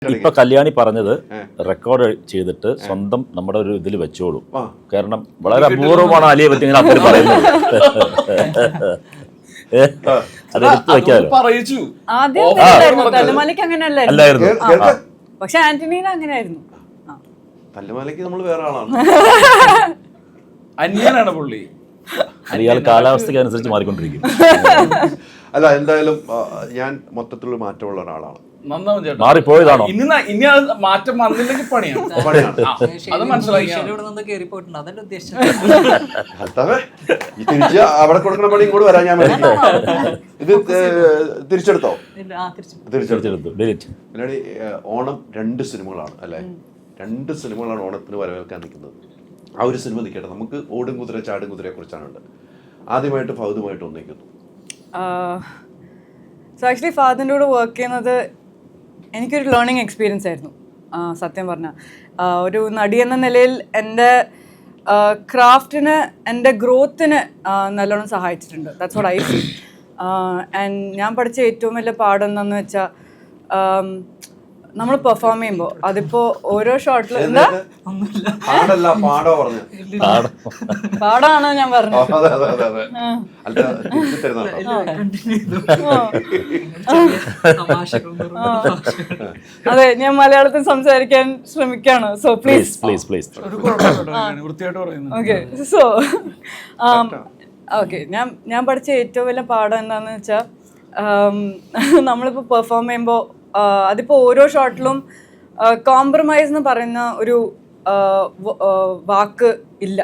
ഇപ്പൊ കല്യാണി പറഞ്ഞത് റെക്കോർഡ് ചെയ്തിട്ട് സ്വന്തം നമ്മുടെ ഒരു ഇതിൽ വെച്ചോളൂ. കാരണം വളരെ അപൂർവമാണ് അലിയെ പറ്റി ഇങ്ങനെ അങ്ങനെ പറയുന്നത്. അതെടുത്ത് വെക്കാലോ. അല്ലായിരുന്നു, പക്ഷെ ആന്റണീന അങ്ങനെയായിരുന്നു. തല്ലുമാലയ്ക്ക് നമ്മൾ വേറെ ആളാണ്, അന്യനാണ് പുള്ളി. ഇയാൾ കാലാവസ്ഥയ്ക്ക് അനുസരിച്ച് മാറിക്കൊണ്ടിരിക്കും. അല്ല, എന്തായാലും ഞാൻ മൊത്തത്തിലുള്ള മാറ്റമുള്ള ഒരാളാണ്. മാറിപ്പോയതാണോ? ഇനി അത് മാറ്റം വന്നില്ലെങ്കിൽ പണിയാണ്. അത് മനസ്സിലാക്കി തിരിച്ച് അവിടെ കൊടുക്കണ പണി ഇങ്ങോട്ട് വരാൻ ഞാൻ ഇത് തിരിച്ചെടുത്തോ? തിരിച്ചെടുത്തു. ഓണം 2 സിനിമകളാണ് അല്ലെ? 2 സിനിമകളാണ് ഓണത്തിന് വരവേൽക്കാൻ നിൽക്കുന്നത്. ആ ഒരു സിനിമ നിൽക്കട്ടെ, നമുക്ക് ഓടും കുതിര ചാടും കുതിരയെ കുറിച്ചാണ്. ആദ്യമായിട്ട് ഫഹദുമായിട്ട് ഒന്നിക്കുന്നു. സോ ആക്ച്വലി ഫഹദിൻ്റെ കൂടെ വർക്ക് ചെയ്യുന്നത് എനിക്കൊരു ലേണിംഗ് എക്സ്പീരിയൻസ് ആയിരുന്നു. സത്യം പറഞ്ഞാൽ ഒരു നടി എന്ന നിലയിൽ എൻ്റെ ക്രാഫ്റ്റിന്, എൻ്റെ ഗ്രോത്തിന് നല്ലോണം സഹായിച്ചിട്ടുണ്ട്. That's what I feel. And ഞാൻ പഠിച്ച ഏറ്റവും വലിയ പാഠം എന്താണെന്ന് വെച്ചാൽ, നമ്മൾ പെർഫോം ചെയ്യുമ്പോൾ അതിപ്പോൾ ഓരോ ഷോട്ടിൽ എന്താ പാടാണ് ഞാൻ പറഞ്ഞത്. അതെ, ഞാൻ മലയാളത്തിൽ സംസാരിക്കാൻ ശ്രമിക്കാണ്. So please okay. So okay, ഞാൻ പഠിച്ച ഏറ്റവും വലിയ പാഠം എന്താണെന്ന് വെച്ചാൽ, നമ്മളിപ്പോൾ പെർഫോം ചെയ്യുമ്പോൾ അതിപ്പോൾ ഓരോ ഷോട്ടിലും കോംപ്രമൈസ് എന്ന് പറയുന്ന ഒരു വാക്ക് ഇല്ല.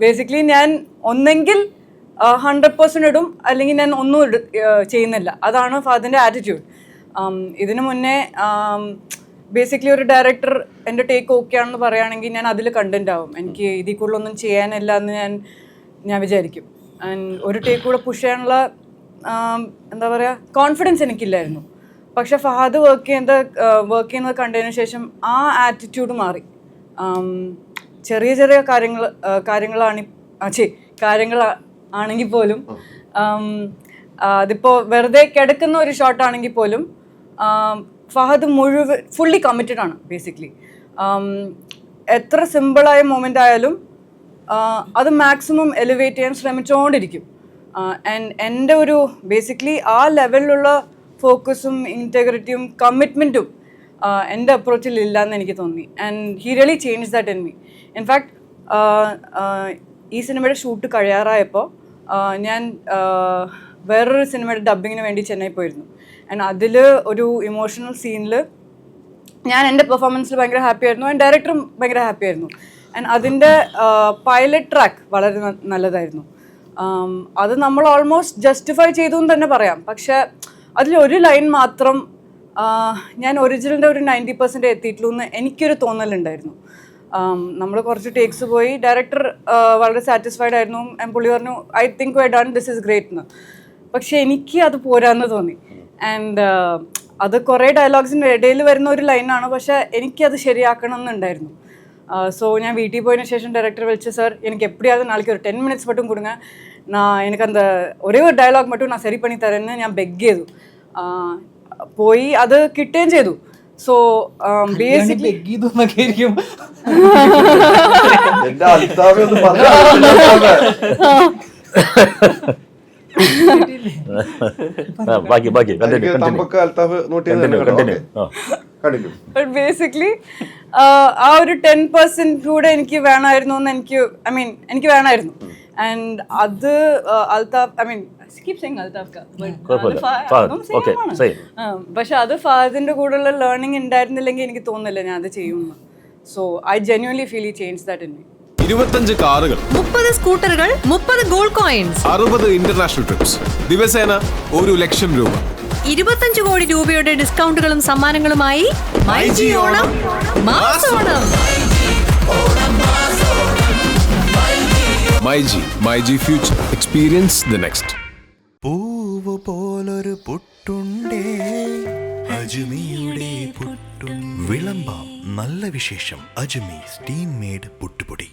ബേസിക്കലി ഞാൻ ഒന്നെങ്കിൽ 100% ഇടും, അല്ലെങ്കിൽ ഞാൻ ഒന്നും ചെയ്യുന്നില്ല. അതാണ് ഫഹദിൻ്റെ ആറ്റിറ്റ്യൂഡ്. ഇതിനു മുന്നേ ബേസിക്കലി ഒരു ഡയറക്ടർ എൻ്റെ ടേക്ക് ഓക്കെ ആണെന്ന് പറയുകയാണെങ്കിൽ ഞാൻ അതിൽ കണ്ടന്റ് ആവും. എനിക്ക് ഇതിൽ കൂടുതലൊന്നും ചെയ്യാനില്ല എന്ന് ഞാൻ വിചാരിക്കും. ആൻഡ് ഒരു ടേക്ക് കൂടെ പുഷ് ചെയ്യാനുള്ള എന്താ പറയുക, കോൺഫിഡൻസ് എനിക്കില്ലായിരുന്നു. പക്ഷെ ഫഹദ് വർക്ക് ചെയ്യുന്നത് കണ്ടതിന് ശേഷം ആ ആറ്റിറ്റ്യൂഡ് മാറി. ചെറിയ ചെറിയ കാര്യങ്ങളാണെങ്കിൽ പോലും, അതിപ്പോൾ വെറുതെ കിടക്കുന്ന ഒരു ഷോട്ടാണെങ്കിൽ പോലും ഫഹദ് ഫുള്ളി കമ്മിറ്റഡ് ആണ്. ബേസിക്കലി എത്ര സിമ്പിളായ മൊമെൻ്റ് ആയാലും അത് മാക്സിമം എലിവേറ്റ് ചെയ്യാൻ ശ്രമിച്ചുകൊണ്ടിരിക്കും. ആൻഡ് എൻ്റെ ഒരു ബേസിക്കലി ആ ലെവലിലുള്ള ഫോക്കസും ഇൻറ്റഗ്രിറ്റിയും കമ്മിറ്റ്മെൻറ്റും എൻ്റെ അപ്രോച്ചിൽ ഇല്ലയെന്ന് എനിക്ക് തോന്നി. And he really change that in me. In fact ഈ സിനിമയുടെ ഷൂട്ട് കഴിയാറായപ്പോൾ ഞാൻ വേറൊരു സിനിമയുടെ ഡബ്ബിങ്ങിന് വേണ്ടി ചെന്നൈ പോയിരുന്നു. ആൻഡ് അതിൽ ഒരു ഇമോഷണൽ സീനിൽ ഞാൻ എൻ്റെ പെർഫോമൻസിൽ ഭയങ്കര ഹാപ്പി ആയിരുന്നു. ആൻഡ് ഡയറക്ടറും ഭയങ്കര ഹാപ്പി ആയിരുന്നു. ആൻഡ് അതിൻ്റെ പൈലറ്റ് ട്രാക്ക് വളരെ നല്ലതായിരുന്നു. അത് നമ്മൾ ഓൾമോസ്റ്റ് ജസ്റ്റിഫൈ ചെയ്തു എന്ന് തന്നെ പറയാം. പക്ഷെ അതിലൊരു ലൈൻ മാത്രം ഞാൻ ഒറിജിനലിൻ്റെ ഒരു 90% എത്തിയിട്ടുള്ളൂ എന്ന് എനിക്കൊരു തോന്നലുണ്ടായിരുന്നു. നമ്മൾ കുറച്ച് ടേക്സ് പോയി, ഡയറക്ടർ വളരെ സാറ്റിസ്ഫൈഡ് ആയിരുന്നു. പുള്ളി പറഞ്ഞു, I think Y done this is great എന്ന്. പക്ഷെ എനിക്ക് അത് പോരാന്ന് തോന്നി. ആൻഡ് അത് കുറേ ഡയലോഗ്സിൻ്റെ ഇടയിൽ വരുന്ന ഒരു ലൈനാണ്, പക്ഷെ എനിക്കത് ശരിയാക്കണം എന്നുണ്ടായിരുന്നു. ஸோ நான் வீட்டுக்கு போயின சேஷன் டைரக்டர் வச்சு, சார் எனக்கு எப்படியாவது நாளைக்கு ஒரு 10 minutes மட்டும் கொடுங்க, நான் எனக்கு அந்த ஒரே ஒரு ഡയലോഗ് மட்டும் நான் சரி பண்ணி தரேன்னு ഞാൻ ബെഗ് ചെയ്തു. പോയി അത് കിട്ടുകയും ചെയ്തു. സോ ബേസിക്കലി ബേസിക്കലി ആ ഒരു 10% കൂടെ എനിക്ക് വേണമായിരുന്നു എന്ന് എനിക്ക് വേണമായിരുന്നു. ആൻഡ് അത് അൽതാഫ്, പക്ഷെ അത് ഫഹദിന്റെ കൂടെയുള്ള ലേണിംഗ് ഉണ്ടായിരുന്നില്ലെങ്കിൽ എനിക്ക് തോന്നുന്നില്ല ഞാൻ അത് ചെയ്യുമെന്ന്. So I genuinely feel he change that in me. 25 കാറുകൾ, 30 സ്കൂട്ടറുകൾ, 30 ഗോൾഡ് കോയിൻസ്, 60 ഇന്റർനാഷണൽ ട്രിപ്സ്, ദിവസേന 1 ലക്ഷം രൂപ, 25 കോടി രൂപയുടെ ഡിസ്കൗണ്ടുകളും സമ്മാനങ്ങളുമായി myG Onam mass Onam. MyG future, experience the next. പൂവ് പോലൊരു പുട്ടുണ്ടേ അജ്മിയുടെ പുട്ടും. വിളമ്പാം നല്ല വിശേഷം. അജ്മി സ്റ്റീം മെയ്ഡ് പുട്ടുപൊടി.